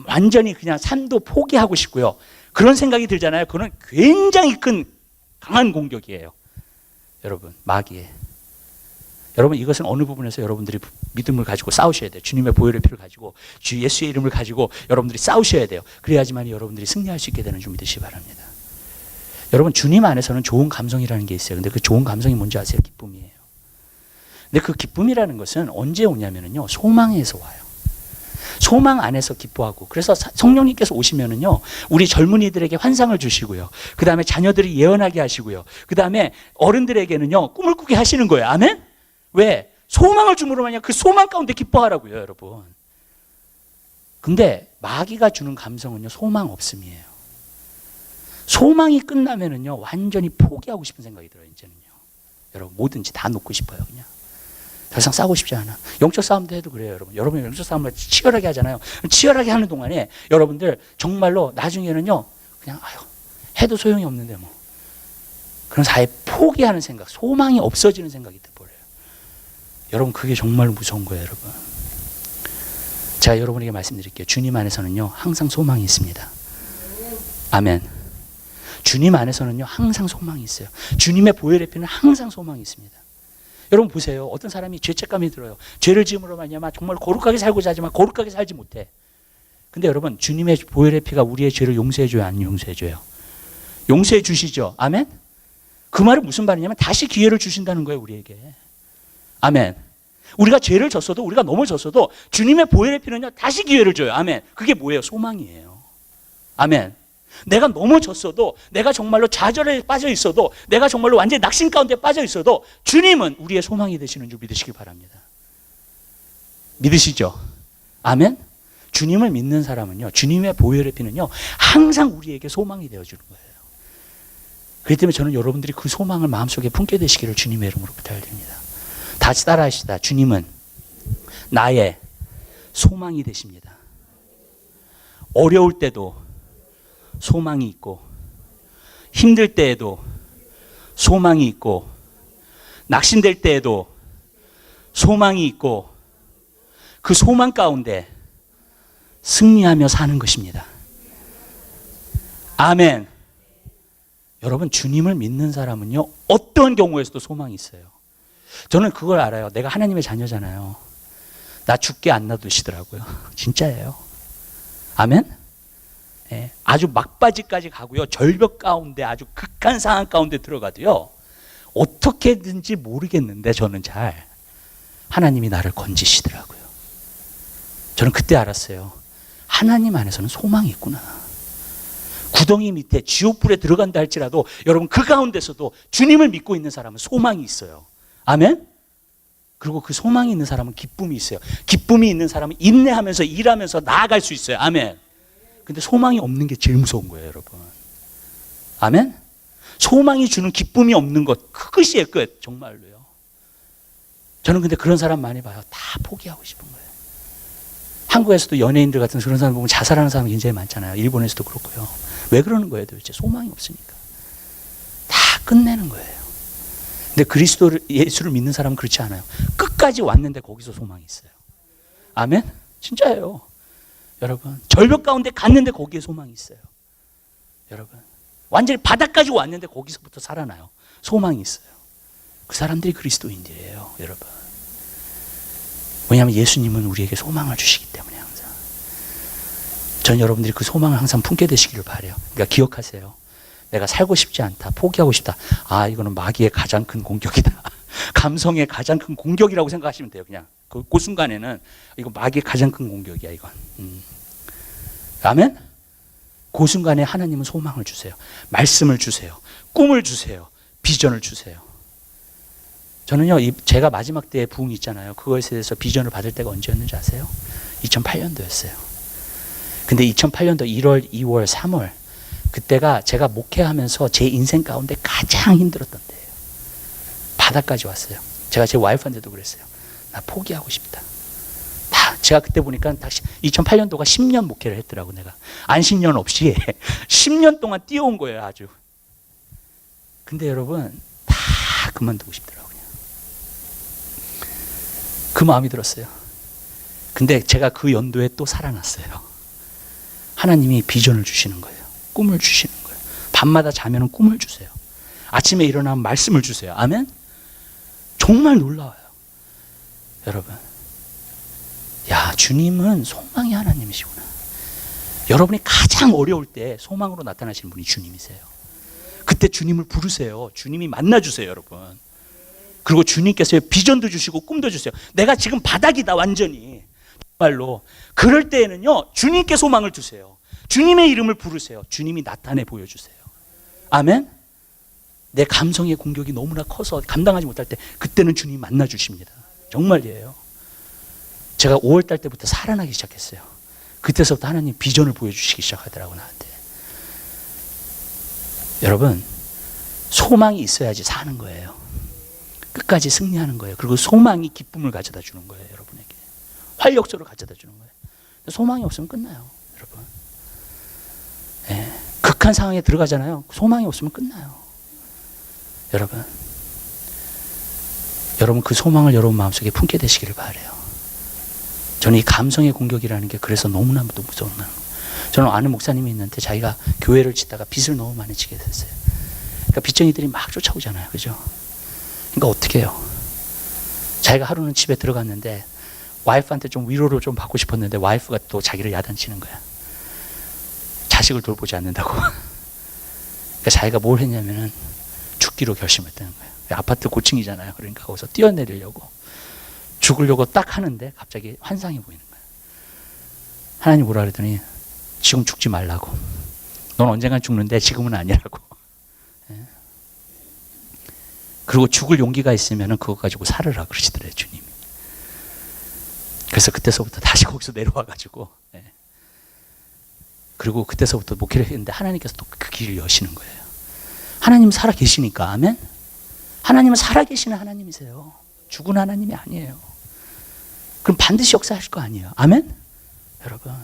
완전히 그냥 삶도 포기하고 싶고요, 그런 생각이 들잖아요. 그거는 굉장히 큰 강한 공격이에요. 여러분, 마귀의. 여러분, 이것은 어느 부분에서 여러분들이 믿음을 가지고 싸우셔야 돼요. 주님의 보혈의 피를 가지고 주 예수의 이름을 가지고 여러분들이 싸우셔야 돼요. 그래야지만 여러분들이 승리할 수 있게 되는 줄 믿으시기 바랍니다. 여러분, 주님 안에서는 좋은 감성이라는 게 있어요. 근데 그 좋은 감성이 뭔지 아세요? 기쁨이에요. 근데 그 기쁨이라는 것은 언제 오냐면요, 소망에서 와요. 소망 안에서 기뻐하고. 그래서 성령님께서 오시면은요, 우리 젊은이들에게 환상을 주시고요, 그 다음에 자녀들이 예언하게 하시고요, 그 다음에 어른들에게는요 꿈을 꾸게 하시는 거예요. 아멘? 왜? 소망을 줌으로 말이야. 그 소망 가운데 기뻐하라고요, 여러분. 근데 마귀가 주는 감성은요, 소망 없음이에요. 소망이 끝나면은요, 완전히 포기하고 싶은 생각이 들어요. 이제는요, 여러분, 뭐든지 다 놓고 싶어요. 그냥 더 이상 싸우고 싶지 않아. 영적 싸움도 해도 그래요, 여러분. 여러분 영적 싸움을 치열하게 하잖아요. 치열하게 하는 동안에 여러분들 정말로 나중에는요, 그냥 아유, 해도 소용이 없는데 뭐, 그런 사회 포기하는 생각, 소망이 없어지는 생각이 돼버려요. 여러분, 그게 정말 무서운 거예요, 여러분. 제가 여러분에게 말씀드릴게요. 주님 안에서는요, 항상 소망이 있습니다. 아멘. 주님 안에서는요, 항상 소망이 있어요. 주님의 보혈의 피는 항상 소망이 있습니다. 여러분 보세요. 어떤 사람이 죄책감이 들어요. 죄를 지음으로 말미암아 정말 거룩하게 살고자 하지만 거룩하게 살지 못해. 근데 여러분, 주님의 보혈의 피가 우리의 죄를 용서해줘요, 안 용서해줘요? 용서해 주시죠. 아멘. 그 말은 무슨 말이냐면 다시 기회를 주신다는 거예요, 우리에게. 아멘. 우리가 죄를 졌어도, 우리가 넘어졌어도 주님의 보혈의 피는요, 다시 기회를 줘요. 아멘. 그게 뭐예요? 소망이에요. 아멘. 내가 넘어졌어도, 내가 정말로 좌절에 빠져 있어도, 내가 정말로 완전히 낙심 가운데 빠져 있어도 주님은 우리의 소망이 되시는 줄 믿으시기 바랍니다. 믿으시죠? 아멘. 주님을 믿는 사람은요, 주님의 보혈의 피는요, 항상 우리에게 소망이 되어주는 거예요. 그렇기 때문에 저는 여러분들이 그 소망을 마음속에 품게 되시기를 주님의 이름으로 부탁드립니다. 다시 따라하시다. 주님은 나의 소망이 되십니다. 어려울 때도 소망이 있고, 힘들 때에도 소망이 있고, 낙심될 때에도 소망이 있고, 그 소망 가운데 승리하며 사는 것입니다. 아멘. 여러분, 주님을 믿는 사람은요, 어떤 경우에서도 소망이 있어요. 저는 그걸 알아요. 내가 하나님의 자녀잖아요. 나 죽게 안 놔두시더라고요. 진짜예요. 아멘. 예, 아주 막바지까지 가고요, 절벽 가운데 아주 극한 상황 가운데 들어가도요, 어떻게든지 모르겠는데 저는 잘 하나님이 나를 건지시더라고요. 저는 그때 알았어요. 하나님 안에서는 소망이 있구나. 구덩이 밑에 지옥불에 들어간다 할지라도 여러분, 그 가운데서도 주님을 믿고 있는 사람은 소망이 있어요. 아멘. 그리고 그 소망이 있는 사람은 기쁨이 있어요. 기쁨이 있는 사람은 인내하면서 일하면서 나아갈 수 있어요. 아멘. 근데 소망이 없는 게 제일 무서운 거예요, 여러분. 아멘? 소망이 주는 기쁨이 없는 것, 그것이 끝, 정말로요. 저는 근데 그런 사람 많이 봐요. 다 포기하고 싶은 거예요. 한국에서도 연예인들 같은 그런 사람 보면 자살하는 사람이 굉장히 많잖아요. 일본에서도 그렇고요. 왜 그러는 거예요, 도대체? 소망이 없으니까. 다 끝내는 거예요. 근데 그리스도를, 예수를 믿는 사람은 그렇지 않아요. 끝까지 왔는데 거기서 소망이 있어요. 아멘? 진짜예요. 여러분, 절벽 가운데 갔는데 거기에 소망이 있어요. 여러분, 완전히 바닥까지 왔는데 거기서부터 살아나요. 소망이 있어요. 그 사람들이 그리스도인들이에요, 여러분. 왜냐하면 예수님은 우리에게 소망을 주시기 때문에 항상. 전 여러분들이 그 소망을 항상 품게 되시기를 바라요. 그러니까 기억하세요. 내가 살고 싶지 않다, 포기하고 싶다. 아, 이거는 마귀의 가장 큰 공격이다. 감성의 가장 큰 공격이라고 생각하시면 돼요. 그냥 그 순간에는 이거 마귀의 가장 큰 공격이야, 이건. 아멘? 그 순간에 하나님은 소망을 주세요. 말씀을 주세요. 꿈을 주세요. 비전을 주세요. 저는요, 제가 마지막 때의 부흥이 있잖아요. 그것에 대해서 비전을 받을 때가 언제였는지 아세요? 2008년도였어요. 근데 2008년도 1월, 2월, 3월 그때가 제가 목회하면서 제 인생 가운데 가장 힘들었던 때예요. 바닥까지 왔어요. 제가 제 와이프한테도 그랬어요. 나 포기하고 싶다. 다 제가 그때 보니까 2008년도가 10년 목회를 했더라고. 내가 안식년 없이 10년 동안 뛰어온 거예요, 아주. 근데 여러분, 다 그만두고 싶더라고요. 그 마음이 들었어요. 근데 제가 그 연도에 또 살아났어요. 하나님이 비전을 주시는 거예요. 꿈을 주시는 거예요. 밤마다 자면은 꿈을 주세요. 아침에 일어나면 말씀을 주세요. 아멘? 정말 놀라워요. 여러분, 야, 주님은 소망이 하나님이시구나. 여러분이 가장 어려울 때 소망으로 나타나시는 분이 주님이세요. 그때 주님을 부르세요. 주님이 만나주세요, 여러분. 그리고 주님께서 비전도 주시고 꿈도 주세요. 내가 지금 바닥이다, 완전히. 정말로. 그럴 때에는요, 주님께 소망을 두세요. 주님의 이름을 부르세요. 주님이 나타내 보여주세요. 아멘? 내 감성의 공격이 너무나 커서 감당하지 못할 때 그때는 주님 만나주십니다. 정말이에요. 제가 5월달 때부터 살아나기 시작했어요. 그때서부터 하나님 비전을 보여주시기 시작하더라고요, 나한테. 여러분, 소망이 있어야지 사는 거예요. 끝까지 승리하는 거예요. 그리고 소망이 기쁨을 가져다 주는 거예요, 여러분에게. 활력소를 가져다 주는 거예요. 소망이 없으면 끝나요, 여러분. 예, 극한 상황에 들어가잖아요. 소망이 없으면 끝나요. 여러분 그 소망을 여러분 마음속에 품게 되시기를 바라요. 저는 이 감성의 공격이라는 게 그래서 너무나도 무서운 거예요. 저는 아는 목사님이 있는데 자기가 교회를 짓다가 빚을 너무 많이 지게 됐어요. 그러니까 빚쟁이들이 막 쫓아오잖아요. 그죠? 그러니까 어떻게 해요? 자기가 하루는 집에 들어갔는데 와이프한테 좀 위로를 좀 받고 싶었는데 와이프가 또 자기를 야단치는 거야. 자식을 돌보지 않는다고. 그러니까 자기가 뭘 했냐면은 죽기로 결심했다는 거예요. 아파트 고층이잖아요. 그러니까 거기서 뛰어내리려고 죽으려고 딱 하는데 갑자기 환상이 보이는 거예요. 하나님 뭐라 그러더니 지금 죽지 말라고. 넌 언젠간 죽는데 지금은 아니라고. 그리고 죽을 용기가 있으면 그거 가지고 살으라 그러시더래요, 주님이. 그래서 그때서부터 다시 거기서 내려와가지고, 그리고 그때서부터 목회를 했는데 하나님께서 또 그 길을 여시는 거예요. 하나님 살아 계시니까. 아멘? 하나님은 살아 계시는 하나님이세요. 죽은 하나님이 아니에요. 그럼 반드시 역사하실 거 아니에요. 아멘? 여러분,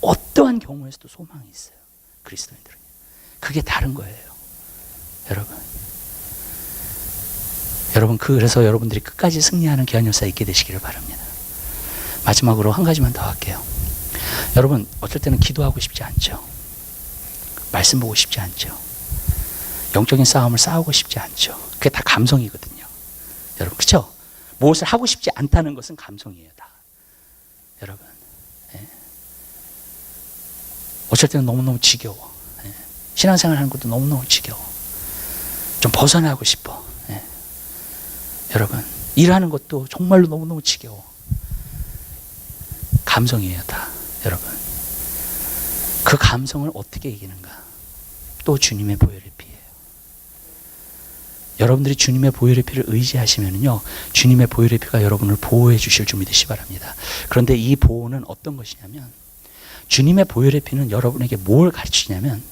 어떠한 경우에서도 소망이 있어요. 그리스도인들은. 그게 다른 거예요. 여러분, 그래서 여러분들이 끝까지 승리하는 귀한 역사 있게 되시기를 바랍니다. 마지막으로 한 가지만 더 할게요. 여러분, 어쩔 때는 기도하고 싶지 않죠. 말씀 보고 싶지 않죠. 영적인 싸움을 싸우고 싶지 않죠. 그게 다 감성이거든요. 여러분, 그렇죠? 무엇을 하고 싶지 않다는 것은 감성이에요, 다. 여러분, 어쩔 때는 너무너무 지겨워. 신앙생활 하는 것도 너무너무 지겨워. 좀 벗어나고 싶어. 여러분, 일하는 것도 정말로 너무너무 지겨워. 감성이에요, 다. 여러분, 그 감성을 어떻게 이기는가? 또 주님의 보혈의 피예요. 여러분들이 주님의 보혈의 피를 의지하시면요, 주님의 보혈의 피가 여러분을 보호해 주실 줄 믿으시 바랍니다. 그런데 이 보호는 어떤 것이냐면, 주님의 보혈의 피는 여러분에게 뭘 가르치냐면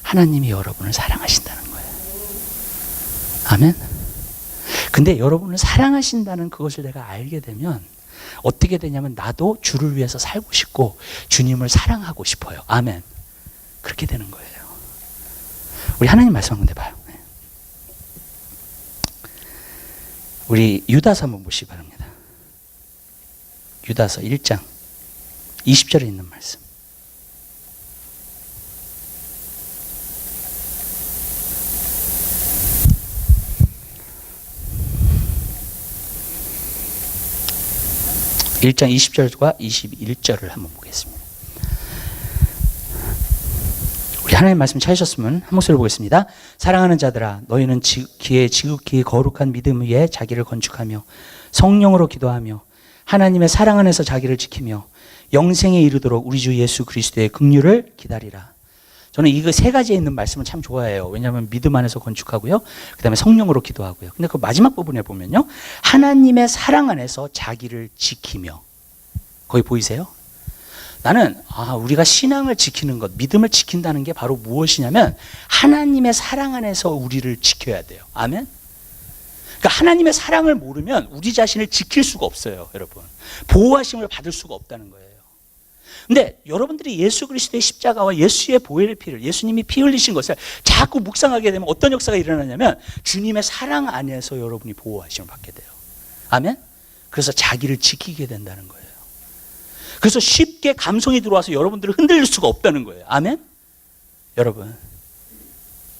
하나님이 여러분을 사랑하신다는 거예요. 아멘? 근데 여러분을 사랑하신다는 그것을 내가 알게 되면 어떻게 되냐면 나도 주를 위해서 살고 싶고 주님을 사랑하고 싶어요. 아멘. 그렇게 되는 거예요. 우리 하나님 말씀 한번 해봐요. 우리 유다서 한번 보시기 바랍니다. 유다서 1장 20절에 있는 말씀. (1장) 20절과 21절을 한번 보겠습니다. 우리 하나님 말씀 찾으셨으면 한 목소리를 보겠습니다. 사랑하는 자들아, 너희는 지극히 거룩한 믿음 위에 자기를 건축하며 성령으로 기도하며 하나님의 사랑 안에서 자기를 지키며 영생에 이르도록 우리 주 예수 그리스도의 긍휼을 기다리라. 저는 이거 세 가지에 있는 말씀을 참 좋아해요. 왜냐하면 믿음 안에서 건축하고요, 그 다음에 성령으로 기도하고요. 근데 그 마지막 부분에 보면요, 하나님의 사랑 안에서 자기를 지키며. 거기 보이세요? 나는 우리가 신앙을 지키는 것, 믿음을 지킨다는 게 바로 무엇이냐면 하나님의 사랑 안에서 우리를 지켜야 돼요. 아멘? 그러니까 하나님의 사랑을 모르면 우리 자신을 지킬 수가 없어요, 여러분. 보호하심을 받을 수가 없다는 거예요. 근데 여러분들이 예수 그리스도의 십자가와 예수의 보혈의 피를, 예수님이 피 흘리신 것을 자꾸 묵상하게 되면 어떤 역사가 일어나냐면 주님의 사랑 안에서 여러분이 보호하심을 받게 돼요. 아멘? 그래서 자기를 지키게 된다는 거예요. 그래서 쉽게 감성이 들어와서 여러분들을 흔들릴 수가 없다는 거예요. 아멘? 여러분,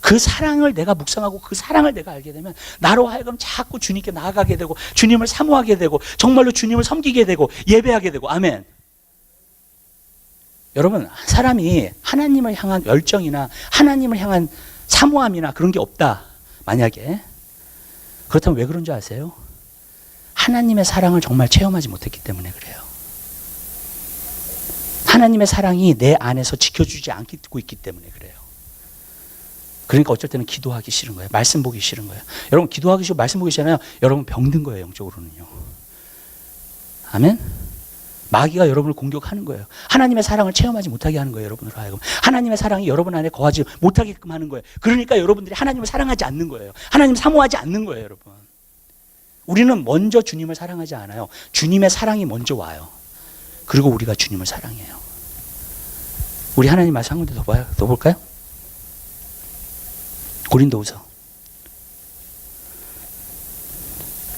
그 사랑을 내가 묵상하고 그 사랑을 내가 알게 되면 나로 하여금 자꾸 주님께 나아가게 되고 주님을 사모하게 되고 정말로 주님을 섬기게 되고 예배하게 되고. 아멘. 여러분, 사람이 하나님을 향한 열정이나 하나님을 향한 사모함이나 그런 게 없다, 만약에 그렇다면 왜 그런 줄 아세요? 하나님의 사랑을 정말 체험하지 못했기 때문에 그래요. 하나님의 사랑이 내 안에서 지켜주지 않고 있기 때문에 그래요. 그러니까 어쩔 때는 기도하기 싫은 거예요. 말씀 보기 싫은 거예요. 여러분, 기도하기 싫고 말씀 보기 싫으면 여러분 병든 거예요, 영적으로는요. 아멘? 마귀가 여러분을 공격하는 거예요. 하나님의 사랑을 체험하지 못하게 하는 거예요, 여러분으로 하여금. 하나님의 사랑이 여러분 안에 거하지 못하게끔 하는 거예요. 그러니까 여러분들이 하나님을 사랑하지 않는 거예요. 하나님을 사모하지 않는 거예요, 여러분. 우리는 먼저 주님을 사랑하지 않아요. 주님의 사랑이 먼저 와요. 그리고 우리가 주님을 사랑해요. 우리 하나님 말씀 한 군데 더 봐요. 더 볼까요? 고린도후서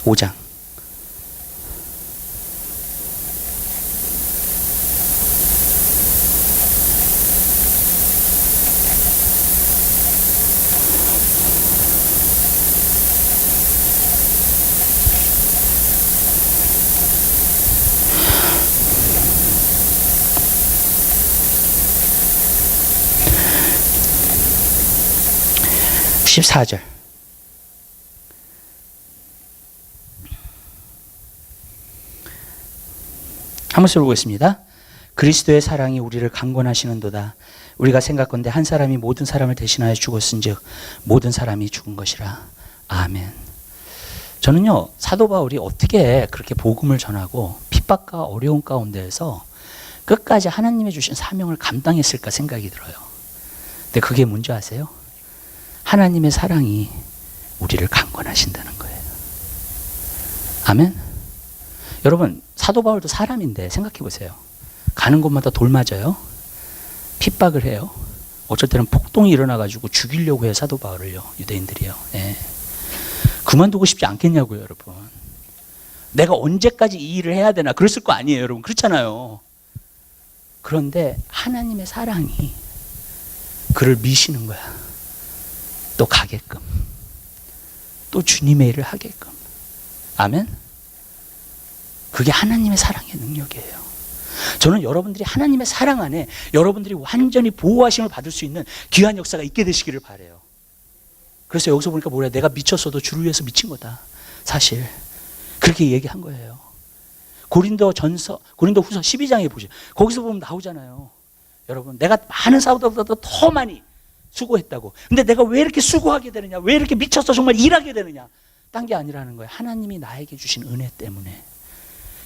5장. 십 14절. 한번 써보겠습니다. 그리스도의 사랑이 우리를 강권하시는도다. 우리가 생각건대 한 사람이 모든 사람을 대신하여 죽었은즉 모든 사람이 죽은 것이라. 아멘. 저는요, 사도 바울이 어떻게 그렇게 복음을 전하고 핍박과 어려운 가운데에서 끝까지 하나님이 주신 사명을 감당했을까 생각이 들어요. 근데 그게 뭔지 아세요? 하나님의 사랑이 우리를 강권하신다는 거예요. 아멘. 여러분, 사도 바울도 사람인데 생각해 보세요. 가는 곳마다 돌 맞아요. 핍박을 해요. 어쩔 때는 폭동이 일어나가지고 죽이려고 해요, 사도 바울을요, 유대인들이요. 네. 그만두고 싶지 않겠냐고요, 여러분. 내가 언제까지 이 일을 해야 되나 그랬을 거 아니에요, 여러분. 그렇잖아요. 그런데 하나님의 사랑이 그를 미시는 거야. 또 가게끔, 또 주님의 일을 하게끔. 아멘. 그게 하나님의 사랑의 능력이에요. 저는 여러분들이 하나님의 사랑 안에 여러분들이 완전히 보호하심을 받을 수 있는 귀한 역사가 있게 되시기를 바라요. 그래서 여기서 보니까 뭐래? 내가 미쳤어도 주를 위해서 미친 거다. 사실 그렇게 얘기한 거예요. 고린도후서 12장에 보세요. 거기서 보면 나오잖아요. 여러분, 내가 많은 사도보다도 더 많이 수고했다고. 근데 내가 왜 이렇게 수고하게 되느냐? 왜 이렇게 미쳐서 정말 일하게 되느냐? 딴 게 아니라는 거예요. 하나님이 나에게 주신 은혜 때문에,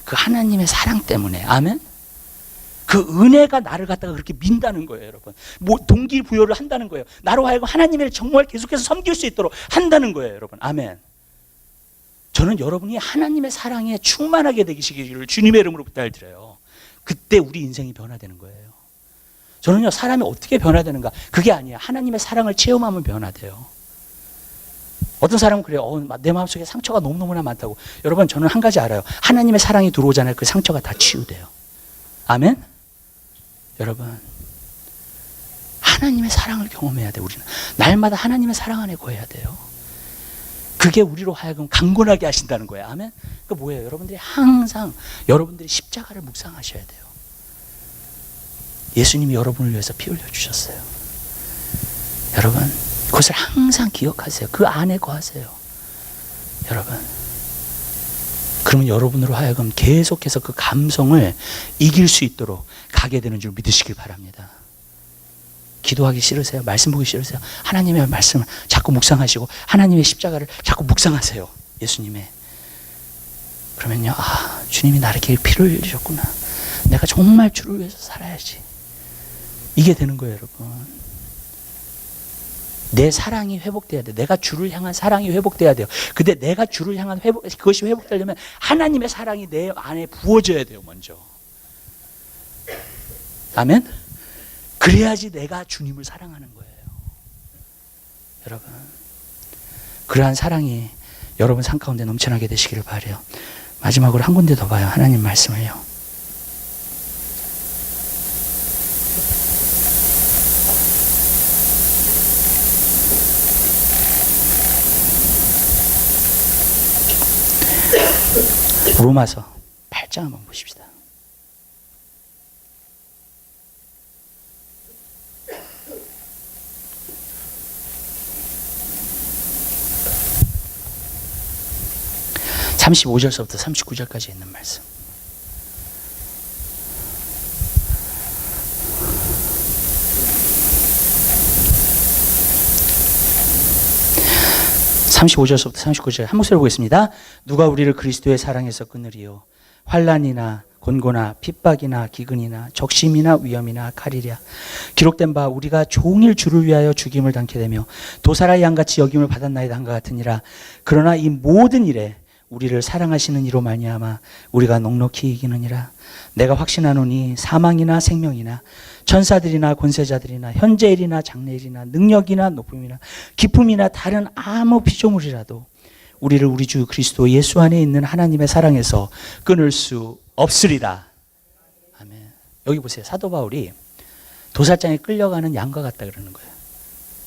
그 하나님의 사랑 때문에. 아멘? 그 은혜가 나를 갖다가 그렇게 민다는 거예요, 여러분. 뭐 동기부여를 한다는 거예요. 나로 하여금 하나님을 정말 계속해서 섬길 수 있도록 한다는 거예요, 여러분. 아멘. 저는 여러분이 하나님의 사랑에 충만하게 되시기를 주님의 이름으로 부탁드려요. 그때 우리 인생이 변화되는 거예요. 저는요, 사람이 어떻게 변화되는가? 그게 아니에요. 하나님의 사랑을 체험하면 변화돼요. 어떤 사람은 그래요. 내 마음속에 상처가 너무너무나 많다고. 여러분, 저는 한 가지 알아요. 하나님의 사랑이 들어오잖아요. 그 상처가 다 치유돼요. 아멘? 여러분, 하나님의 사랑을 경험해야 돼요. 우리는 날마다 하나님의 사랑 안에 거해야 돼요. 그게 우리로 하여금 강건하게 하신다는 거예요. 아멘? 그 뭐예요? 여러분들이 항상 여러분들이 십자가를 묵상하셔야 돼요. 예수님이 여러분을 위해서 피 흘려주셨어요. 여러분, 그것을 항상 기억하세요. 그 안에 거하세요. 여러분, 그러면 여러분으로 하여금 계속해서 그 감성을 이길 수 있도록 가게 되는 줄 믿으시길 바랍니다. 기도하기 싫으세요? 말씀 보기 싫으세요? 하나님의 말씀을 자꾸 묵상하시고 하나님의 십자가를 자꾸 묵상하세요. 예수님의. 그러면요, 주님이 나를 이렇게 피를 흘리셨구나. 내가 정말 주를 위해서 살아야지. 이게 되는 거예요, 여러분. 내 사랑이 회복돼야 돼. 내가 주를 향한 사랑이 회복돼야 돼요. 근데 내가 주를 향한 그것이 회복되려면 하나님의 사랑이 내 안에 부어져야 돼요, 먼저. 아멘? 그래야지 내가 주님을 사랑하는 거예요. 여러분, 그러한 사랑이 여러분 삶 가운데 넘쳐나게 되시기를 바라요. 마지막으로 한 군데 더 봐요. 하나님 말씀을요. 로마서 8장 한번 보십시다. (35절서부터) (39절까지) 있는 말씀. (35절서부터) (39절) 한 목소리로 보겠습니다. 누가 우리를 그리스도의 사랑에서 끊으리요? 환난이나 곤고나 핍박이나 기근이나 적심이나 위험이나 칼이랴. 기록된 바 우리가 종일 주를 위하여 죽임을 당케 되며 도사라 양같이 여김을 받았나이다 한것 같으니라. 그러나 이 모든 일에 우리를 사랑하시는 이로 말미암아 우리가 넉넉히 이기느니라. 내가 확신하노니 사망이나 생명이나 천사들이나 권세자들이나 현재일이나 장래일이나 능력이나 높음이나 기품이나 다른 아무 피조물이라도 우리를 우리 주 그리스도 예수 안에 있는 하나님의 사랑에서 끊을 수 없으리라. 아멘. 여기 보세요. 사도 바울이 도살장에 끌려가는 양과 같다 그러는 거예요.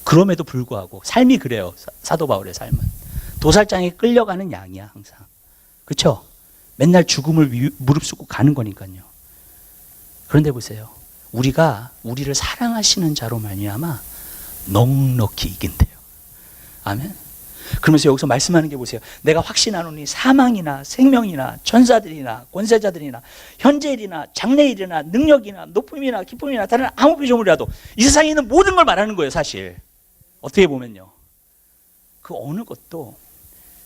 그럼에도 불구하고 삶이 그래요. 사도 바울의 삶은 도살장에 끌려가는 양이야 항상. 그렇죠? 맨날 죽음을 무릅쓰고 가는 거니까요. 그런데 보세요. 우리가 우리를 사랑하시는 자로 말미암아 넉넉히 이긴대요. 아멘. 그러면서 여기서 말씀하는 게 보세요. 내가 확신하노니 사망이나 생명이나 천사들이나 권세자들이나 현재일이나 장래일이나 능력이나 높음이나 기쁨이나 다른 아무 피조물이라도 이 세상에 있는 모든 걸 말하는 거예요. 사실 어떻게 보면요. 그 어느 것도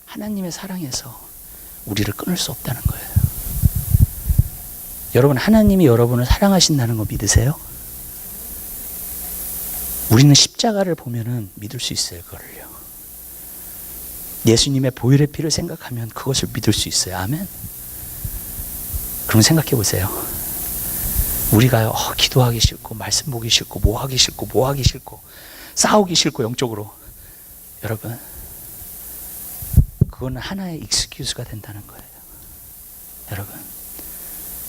하나님의 사랑에서 우리를 끊을 수 없다는 거예요. 여러분, 하나님이 여러분을 사랑하신다는 거 믿으세요? 우리는 십자가를 보면은 믿을 수 있어요. 그걸요. 예수님의 보혈의 피를 생각하면 그것을 믿을 수 있어요. 아멘. 그럼 생각해 보세요. 우리가 기도하기 싫고 말씀 보기 싫고 뭐 하기 싫고 싸우기 싫고 영적으로, 여러분 그거는 하나의 익스큐즈가 된다는 거예요. 여러분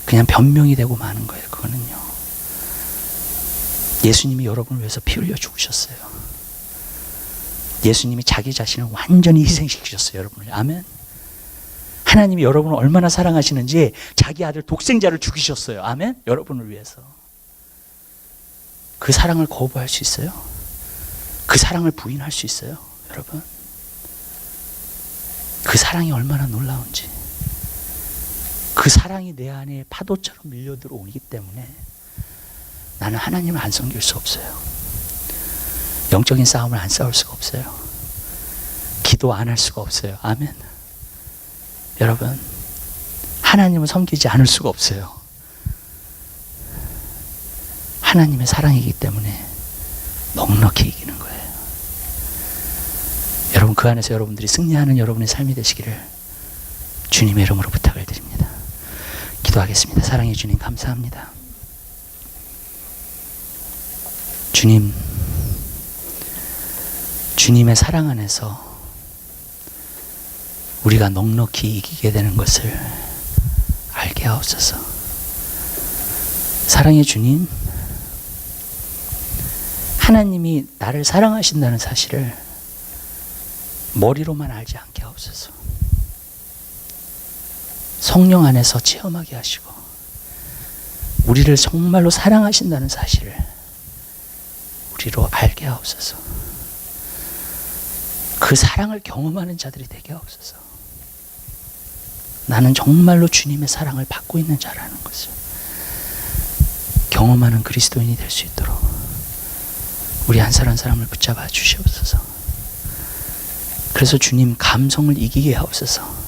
그냥 변명이 되고 마는 거예요. 그거는요. 예수님이 여러분을 위해서 피 흘려 죽으셨어요. 예수님이 자기 자신을 완전히 희생시키셨어요. 여러분을. 아멘. 하나님이 여러분을 얼마나 사랑하시는지 자기 아들 독생자를 죽이셨어요. 아멘. 여러분을 위해서. 그 사랑을 거부할 수 있어요? 그 사랑을 부인할 수 있어요? 여러분 그 사랑이 얼마나 놀라운지, 그 사랑이 내 안에 파도처럼 밀려 들어오기 때문에 나는 하나님을 안 섬길 수 없어요. 영적인 싸움을 안 싸울 수가 없어요. 기도 안 할 수가 없어요. 아멘. 여러분 하나님을 섬기지 않을 수가 없어요. 하나님의 사랑이기 때문에 넉넉히 이기는 거예요. 여러분 그 안에서 여러분들이 승리하는 여러분의 삶이 되시기를 주님의 이름으로 부탁을 드립니다. 기도하겠습니다. 사랑의 주님 감사합니다. 주님, 주님의 사랑 안에서 우리가 넉넉히 이기게 되는 것을 알게 하옵소서. 사랑의 주님, 하나님이 나를 사랑하신다는 사실을 머리로만 알지 않게 하옵소서. 성령 안에서 체험하게 하시고 우리를 정말로 사랑하신다는 사실을 우리로 알게 하옵소서. 그 사랑을 경험하는 자들이 되게 하옵소서. 나는 정말로 주님의 사랑을 받고 있는 자라는 것을 경험하는 그리스도인이 될 수 있도록 우리 한 사람 한 사람을 붙잡아 주시옵소서. 그래서 주님 감성을 이기게 하옵소서.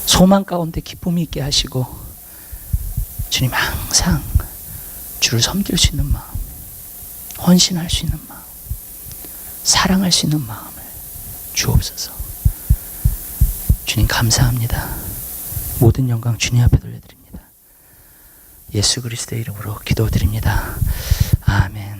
소망 가운데 기쁨이 있게 하시고 주님 항상 주를 섬길 수 있는 마음, 헌신할 수 있는 마음, 사랑할 수 있는 마음을 주옵소서. 주님 감사합니다. 모든 영광 주님 앞에 돌려드립니다. 예수 그리스도의 이름으로 기도드립니다. 아멘.